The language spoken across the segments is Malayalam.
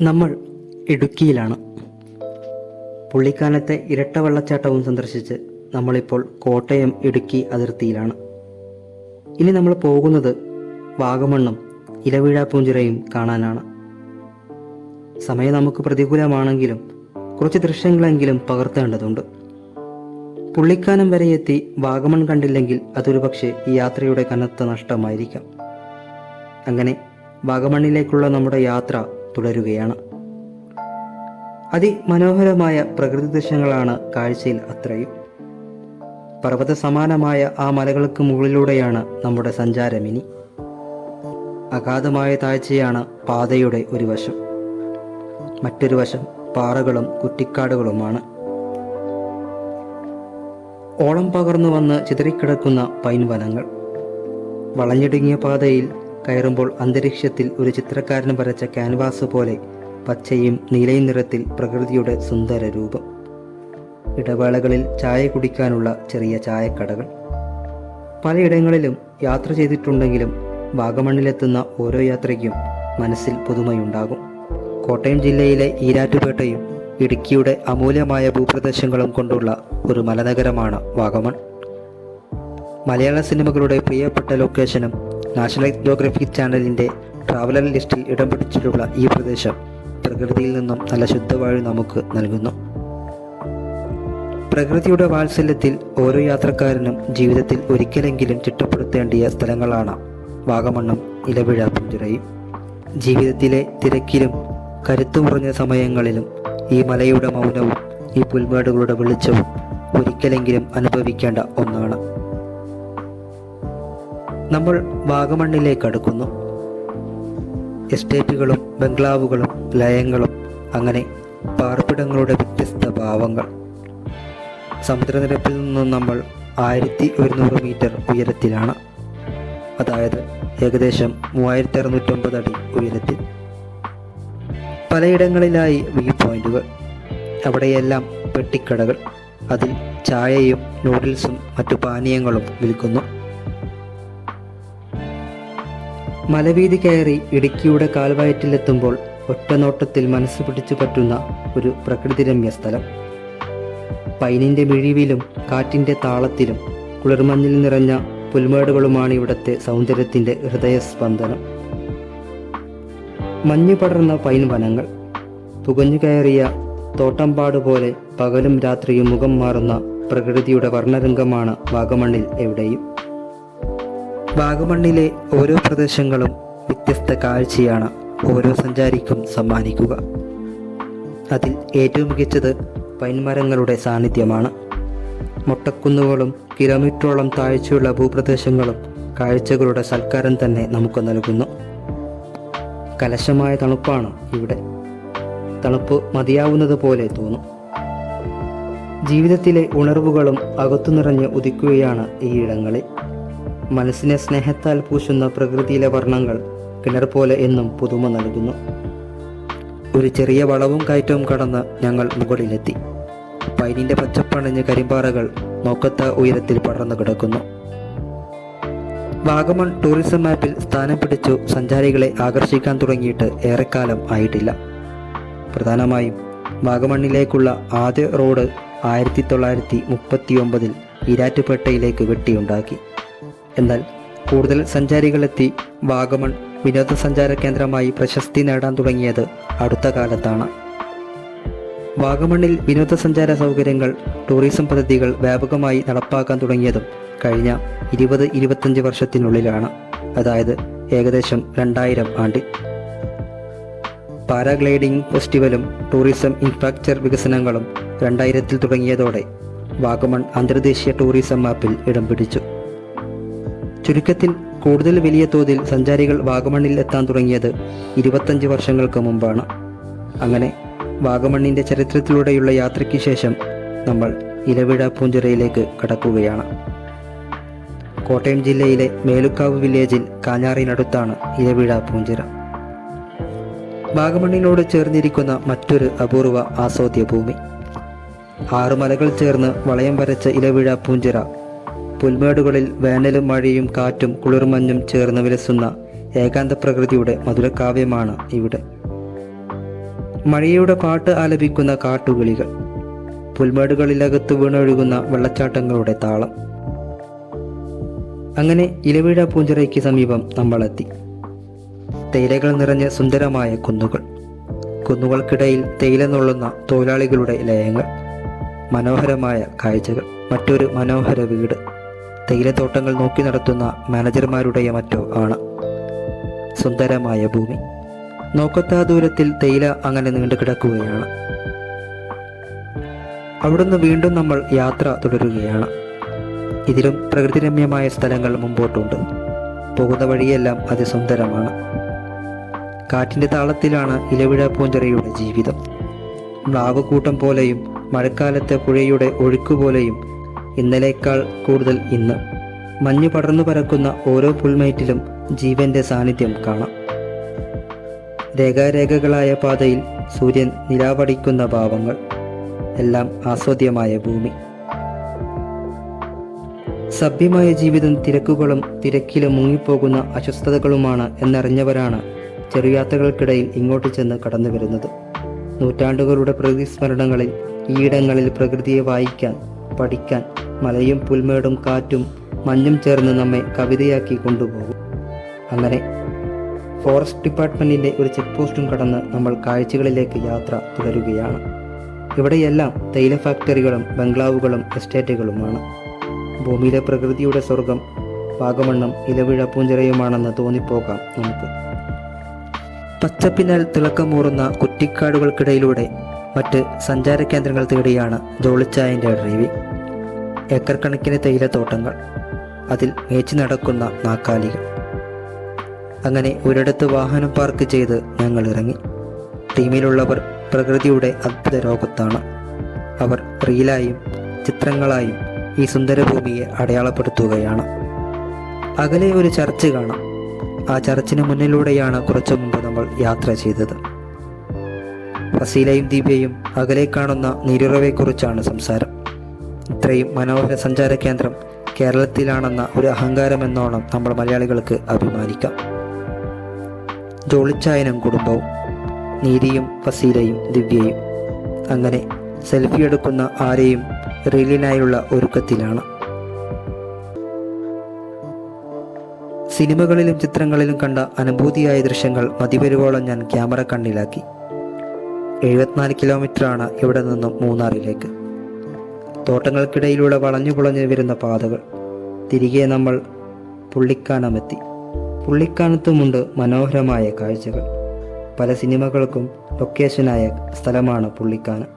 നമ്മൾ ഇടുക്കിയിലാണ്. പുള്ളിക്കാനത്തെ ഇരട്ട വെള്ളച്ചാട്ടവും സന്ദർശിച്ച് നമ്മളിപ്പോൾ കോട്ടയം ഇടുക്കി അതിർത്തിയിലാണ്. ഇനി നമ്മൾ പോകുന്നത് വാഗമണ്ണും ഇലവീഴാപ്പൂഞ്ചിറയും കാണാനാണ്. സമയം നമുക്ക് പ്രതികൂലമാണെങ്കിലും കുറച്ച് ദൃശ്യങ്ങളെങ്കിലും പകർത്തേണ്ടതുണ്ട്. പുള്ളിക്കാനം വരെ എത്തി വാഗമൺ കണ്ടില്ലെങ്കിൽ അതൊരു പക്ഷേ ഈ യാത്രയുടെ കനത്ത നഷ്ടമായിരിക്കാം. അങ്ങനെ വാഗമണ്ണിലേക്കുള്ള നമ്മുടെ യാത്ര തുടരുകയാണ്. അതിമനോഹരമായ പ്രകൃതി ദൃശ്യങ്ങളാണ് കാഴ്ചയിൽ അത്രയും. പർവ്വത സമാനമായ ആ മലകൾക്ക് മുകളിലൂടെയാണ് നമ്മുടെ സഞ്ചാരമിനി. അഗാധമായ താഴ്ചയാണ് പാതയുടെ ഒരു വശം, മറ്റൊരു വശം പാറകളും കുറ്റിക്കാടുകളുമാണ്. ഓളം പകർന്നു വന്ന് ചിതറിക്കിടക്കുന്ന പൈൻ വനങ്ങൾ. വളഞ്ഞിടുങ്ങിയ പാതയിൽ കയറുമ്പോൾ അന്തരീക്ഷത്തിൽ ഒരു ചിത്രകാരൻ വരച്ച ക്യാൻവാസ് പോലെ പച്ചയും നീലയും നിറത്തിൽ പ്രകൃതിയുടെ സുന്ദര രൂപം. ഇടവേളകളിൽ ചായ കുടിക്കാനുള്ള ചെറിയ ചായക്കടകൾ. പലയിടങ്ങളിലും യാത്ര ചെയ്തിട്ടുണ്ടെങ്കിലും വാഗമണ്ണിലെത്തുന്ന ഓരോ യാത്രയ്ക്കും മനസ്സിൽ പുതുമയുണ്ടാകും. കോട്ടയം ജില്ലയിലെ ഈരാറ്റുപേട്ടയും ഇടുക്കിയുടെ അമൂല്യമായ ഭൂപ്രദേശങ്ങളും കൊണ്ടുള്ള ഒരു മലനഗരമാണ് വാഗമൺ. മലയാള സിനിമകളുടെ പ്രിയപ്പെട്ട ലൊക്കേഷനും നാഷണൽ ജിയോഗ്രഫിക് ചാനലിൻ്റെ ട്രാവലർ ലിസ്റ്റിൽ ഇടം പിടിച്ചിട്ടുള്ള ഈ പ്രദേശം പ്രകൃതിയിൽ നിന്നും നല്ല ശുദ്ധവായു നമുക്ക് നൽകുന്നു. പ്രകൃതിയുടെ വാത്സല്യത്തിൽ ഓരോ യാത്രക്കാരനും ജീവിതത്തിൽ ഒരിക്കലെങ്കിലും ചിട്ടപ്പെടുത്തേണ്ടിയ സ്ഥലങ്ങളാണ് വാഗമണ്ണും ഇലവീഴാപ്പൂഞ്ചിറയും. ജീവിതത്തിലെ തിരക്കിലും കരുത്തുമുറഞ്ഞ സമയങ്ങളിലും ഈ മലയുടെ മൗനവും ഈ പുൽമേടുകളുടെ വെളിച്ചവും ഒരിക്കലെങ്കിലും അനുഭവിക്കേണ്ട ഒന്നാണ്. നമ്മൾ വാഗമണ്ണിലേക്ക് അടുക്കുന്നു. എസ്റ്റേറ്റുകളും ബംഗ്ലാവുകളും ലയങ്ങളും അങ്ങനെ പാർപ്പിടങ്ങളുടെ വ്യത്യസ്ത ഭാവങ്ങൾ. സമുദ്രനിരപ്പിൽ നിന്നും നമ്മൾ 1100 മീറ്റർ ഉയരത്തിലാണ്, അതായത് ഏകദേശം 3609 അടി ഉയരത്തിൽ. പലയിടങ്ങളിലായി വ്യൂ പോയിന്റുകൾ, അവിടെയെല്ലാം പെട്ടിക്കടകൾ, അതിൽ ചായയും നൂഡിൽസും മറ്റു പാനീയങ്ങളും വിൽക്കുന്നു. മലവീതി കയറി ഇടുക്കിയുടെ കാൽവയറ്റിലെത്തുമ്പോൾ ഒറ്റനോട്ടത്തിൽ മനസ്സ് പിടിച്ചു പറ്റുന്ന ഒരു പ്രകൃതിരമ്യ സ്ഥലം. പൈനിൻ്റെ മിഴിവിലും കാറ്റിൻ്റെ താളത്തിലും കുളിർമഞ്ഞിൽ നിറഞ്ഞ പുൽമേടുകളുമാണ് ഇവിടുത്തെ സൗന്ദര്യത്തിൻ്റെ ഹൃദയസ്പന്ദനം. മഞ്ഞു പടർന്ന പൈൻ വനങ്ങൾ, പുകഞ്ഞു കയറിയ തോട്ടമ്പാട് പോലെ പകലും രാത്രിയും മുഖം മാറുന്ന പ്രകൃതിയുടെ വർണ്ണരംഗമാണ് വാഗമണ്ണിൽ എവിടെയും. വാഗമണ്ണിലെ ഓരോ പ്രദേശങ്ങളും വ്യത്യസ്ത കാഴ്ചയാണ് ഓരോ സഞ്ചാരിക്കും സമ്മാനിക്കുക. അതിൽ ഏറ്റവും മികച്ചത് പൈൻമരങ്ങളുടെ സാന്നിധ്യമാണ്. മൊട്ടക്കുന്നുകളും കിലോമീറ്ററോളം താഴ്ചയുള്ള ഭൂപ്രദേശങ്ങളും കാഴ്ചകളുടെ സൽക്കാരം തന്നെ നമുക്ക് നൽകുന്നു. കലശമായ തണുപ്പാണ് ഇവിടെ. തണുപ്പ് മതിയാവുന്നത് പോലെ തോന്നും. ജീവിതത്തിലെ ഉണർവുകളും അകത്തു നിറഞ്ഞ് ഉദിക്കുകയാണ് ഈ ഇടങ്ങളിൽ. മനസ്സിനെ സ്നേഹത്താൽ പൂശുന്ന പ്രകൃതിയിലെ വർണ്ണങ്ങൾ കിണർ പോലെ എന്നും പുതുമ നൽകുന്നു. ഒരു ചെറിയ വളവും കയറ്റവും കടന്ന് ഞങ്ങൾ മുകളിലെത്തി. പൈനിൻ്റെ പച്ചപ്പണഞ്ഞ കരിമ്പാറകൾ നോക്കത്ത ഉയരത്തിൽ പടർന്നു കിടക്കുന്നു. വാഗമൺ ടൂറിസം മാപ്പിൽ സ്ഥാനം പിടിച്ചു സഞ്ചാരികളെ ആകർഷിക്കാൻ തുടങ്ങിയിട്ട് ഏറെക്കാലം ആയിട്ടില്ല. പ്രധാനമായും വാഗമണ്ണിലേക്കുള്ള ആദ്യ റോഡ് 1939 ഈരാറ്റുപേട്ടയിലേക്ക് വെട്ടിയുണ്ടാക്കി. എന്നാൽ കൂടുതൽ സഞ്ചാരികളെത്തി വാഗമൺ വിനോദസഞ്ചാര കേന്ദ്രമായി പ്രശസ്തി നേടാൻ തുടങ്ങിയത് അടുത്ത കാലത്താണ്. വാഗമണ്ണിൽ വിനോദസഞ്ചാര സൗകര്യങ്ങൾ, ടൂറിസം പദ്ധതികൾ വ്യാപകമായി നടപ്പാക്കാൻ തുടങ്ങിയതും കഴിഞ്ഞ 20-25 വർഷത്തിനുള്ളിലാണ്, അതായത് ഏകദേശം 2000 ആണ്ടിൽ. പാരാഗ്ലൈഡിംഗ് ഫെസ്റ്റിവലും ടൂറിസം ഇൻഫ്രാസ്ട്രക്ചർ വികസനങ്ങളും 2000-ൽ തുടങ്ങിയതോടെ വാഗമൺ അന്തർദേശീയ ടൂറിസം മാപ്പിൽ ഇടം പിടിച്ചു. ചുരുക്കത്തിൽ കൂടുതൽ വലിയ തോതിൽ സഞ്ചാരികൾ വാഗമണ്ണിൽ എത്താൻ തുടങ്ങിയത് 25 വർഷങ്ങൾക്ക് മുമ്പാണ്. അങ്ങനെ വാഗമണ്ണിൻ്റെ ചരിത്രത്തിലൂടെയുള്ള യാത്രയ്ക്ക് ശേഷം നമ്മൾ ഇലവീഴാപ്പൂഞ്ചിറയിലേക്ക് കടക്കുകയാണ്. കോട്ടയം ജില്ലയിലെ മേലുക്കാവ് വില്ലേജിൽ കാഞ്ഞാറിനടുത്താണ് ഇലവീഴാപ്പൂഞ്ചിറ. വാഗമണ്ണിനോട് ചേർന്നിരിക്കുന്ന മറ്റൊരു അപൂർവ ആസ്വാദ്യ ഭൂമി. 6 മലകൾ ചേർന്ന് വളയം വരച്ച ഇലവീഴാപ്പൂഞ്ചിറ പുൽമേടുകളിൽ വേനലും മഴയും കാറ്റും കുളിർമഞ്ഞും ചേർന്ന് വിലസുന്ന ഏകാന്ത പ്രകൃതിയുടെ മധുരകാവ്യമാണ് ഇവിടെ. മഴയുടെ പാട്ട് ആലപിക്കുന്ന കാട്ടുകിളികൾ, പുൽമേടുകളിലകത്ത് വീണൊഴുകുന്ന വെള്ളച്ചാട്ടങ്ങളുടെ താളം. അങ്ങനെ ഇലവീഴ പൂഞ്ചിറയ്ക്ക് സമീപം നമ്മളെത്തി. തേയിലകൾ നിറഞ്ഞ സുന്ദരമായ കുന്നുകൾ, കുന്നുകൾക്കിടയിൽ തേയില നുള്ളുന്ന തൊഴിലാളികളുടെ ലയങ്ങൾ, മനോഹരമായ കാഴ്ചകൾ, മറ്റൊരു മനോഹര വീട്, തേയിലത്തോട്ടങ്ങൾ നോക്കി നടത്തുന്ന മാനേജർമാരുടെ മറ്റോ ആണ്. സുന്ദരമായ ഭൂമി, നോക്കത്താ ദൂരത്തിൽ തേയില അങ്ങനെ നീണ്ടു കിടക്കുകയാണ്. അവിടുന്ന് വീണ്ടും നമ്മൾ യാത്ര തുടരുകയാണ്. ഇതിലും പ്രകൃതിരമ്യമായ സ്ഥലങ്ങൾ മുമ്പോട്ടുണ്ട്. പോകുന്ന വഴിയെല്ലാം അതിസുന്ദരമാണ്. കാറ്റിൻ്റെ താളത്തിലാണ് ഇലവിഴ പൂഞ്ചിറയുടെ ജീവിതം. മ്ലാവുകൂട്ടം പോലെയും മഴക്കാലത്തെ പുഴയുടെ ഒഴുക്കുപോലെയും ഇന്നലേക്കാൾ കൂടുതൽ ഇന്ന്. മഞ്ഞ് പടർന്നു പരക്കുന്ന ഓരോ പുൽമേറ്റിലും ജീവന്റെ സാന്നിധ്യം കാണാം. രേഖാരേഖകളായ പാതയിൽ സൂര്യൻ നിലാവടിക്കുന്ന ഭാവങ്ങൾ, എല്ലാം ആസ്വാദ്യമായ ഭൂമി. സഭ്യമായ ജീവിതം തിരക്കുകളും തിരക്കിലും മുങ്ങിപ്പോകുന്ന അസ്വസ്ഥതകളുമാണ് എന്നറിഞ്ഞവരാണ് ചെറുയാത്രകൾക്കിടയിൽ ഇങ്ങോട്ട് ചെന്ന് കടന്നു വരുന്നത്. നൂറ്റാണ്ടുകളുടെ പ്രകൃതി സ്മരണകളിൽ ഈയിടങ്ങളിൽ പ്രകൃതിയെ വായിക്കാൻ, പഠിക്കാൻ മലയും പുൽമേടും കാറ്റും മഞ്ഞും ചേർന്ന് നമ്മെ കവിതയാക്കി കൊണ്ടുപോകും. അങ്ങനെ ഫോറസ്റ്റ് ഡിപ്പാർട്ട്മെൻറ്റിൻ്റെ ഒരു ചെക്ക് പോസ്റ്റും കടന്ന് നമ്മൾ കാഴ്ചകളിലേക്ക് യാത്ര തുടരുകയാണ്. ഇവിടെയെല്ലാം തേയില ഫാക്ടറികളും ബംഗ്ലാവുകളും എസ്റ്റേറ്റുകളുമാണ്. ഭൂമിയിലെ പ്രകൃതിയുടെ സ്വർഗം വാഗമണ്ണും ഇലവിഴ പൂഞ്ചിറയുമാണെന്ന് തോന്നിപ്പോകാം നമുക്ക്. പച്ചപ്പിനാൽ തിളക്കമൂറുന്ന കുറ്റിക്കാടുകൾക്കിടയിലൂടെ മറ്റ് സഞ്ചാര കേന്ദ്രങ്ങൾ തേടിയാണ് ജോളിച്ചായൻ്റെ ഡ്രൈവിംഗ്. ഏക്കർ കണക്കിന് തേയിലത്തോട്ടങ്ങൾ, അതിൽ മേച്ചു നടക്കുന്ന നാക്കാലികൾ. അങ്ങനെ ഒരിടത്ത് വാഹനം പാർക്ക് ചെയ്ത് ഞങ്ങൾ ഇറങ്ങി. ടീമിലുള്ളവർ പ്രകൃതിയുടെ അദ്ഭുത ലോകത്താണ്. അവർ റീലായും ചിത്രങ്ങളായും ഈ സുന്ദരഭൂമിയെ അടയാളപ്പെടുത്തുകയാണ്. അകലെ ഒരു ചർച്ച് കാണാം. ആ ചർച്ചിന് മുന്നിലൂടെയാണ് കുറച്ചു മുമ്പ് നമ്മൾ യാത്ര ചെയ്തത്. ഫസീലയും ദീപയും അകലെ കാണുന്ന നീരുറവയെക്കുറിച്ചാണ് സംസാരം. ഇത്രയും മനോഹര സഞ്ചാര കേന്ദ്രം കേരളത്തിലാണെന്ന ഒരു അഹങ്കാരമെന്നോണം നമ്മൾ മലയാളികൾക്ക് അഭിമാനിക്കാം. ജോളിച്ചായനും കുടുംബവും, നീതിയും ഫസീലയും ദിവ്യയും അങ്ങനെ സെൽഫി എടുക്കുന്ന ആരെയും റീലിനായുള്ള ഒരുക്കത്തിലാണ്. സിനിമകളിലും ചിത്രങ്ങളിലും കണ്ട അനുഭൂതിയായ ദൃശ്യങ്ങൾ മതിവരുവോളം ഞാൻ ക്യാമറ കണ്ണിലാക്കി. 74 കിലോമീറ്ററാണ് ഇവിടെ നിന്നും മൂന്നാറിലേക്ക്. തോട്ടങ്ങൾക്കിടയിലൂടെ വളഞ്ഞു വരുന്ന പാതകൾ. തിരികെ നമ്മൾ പുള്ളിക്കാനമെത്തി. പുള്ളിക്കാനത്തുമുണ്ട് മനോഹരമായ കാഴ്ചകൾ. പല സിനിമകൾക്കും ലൊക്കേഷനായ സ്ഥലമാണ് പുള്ളിക്കാനം.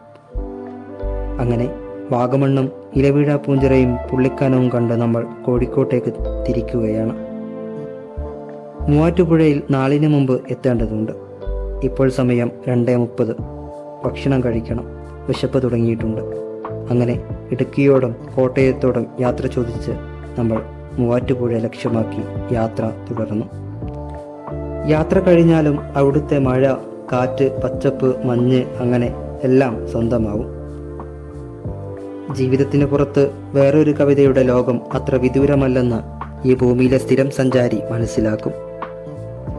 അങ്ങനെ വാഗമണ്ണും ഇലവീഴ പൂഞ്ചിറയും പുള്ളിക്കാനവും കണ്ട് നമ്മൾ കോഴിക്കോട്ടേക്ക് തിരിക്കുകയാണ്. മൂവാറ്റുപുഴയിൽ നാളിന് മുമ്പ് എത്തേണ്ടതുണ്ട്. ഇപ്പോൾ സമയം 2:30. ഭക്ഷണം കഴിക്കണം, വിശപ്പ് തുടങ്ങിയിട്ടുണ്ട്. അങ്ങനെ ഇടുക്കിയോടും കോട്ടയത്തോടും യാത്ര ചോദിച്ച് നമ്മൾ മൂവാറ്റുപുഴ ലക്ഷ്യമാക്കി യാത്ര തുടർന്നു. യാത്ര കഴിഞ്ഞാലും അവിടുത്തെ മഴ, കാറ്റ്, പച്ചപ്പ്, മഞ്ഞ് അങ്ങനെ എല്ലാം സ്വന്തമാവും. ജീവിതത്തിന് പുറത്ത് വേറൊരു കവിതയുടെ ലോകം അത്ര വിദൂരമല്ലെന്ന് ഈ ഭൂമിയിലെ സ്ഥിരം സഞ്ചാരി മനസ്സിലാക്കും.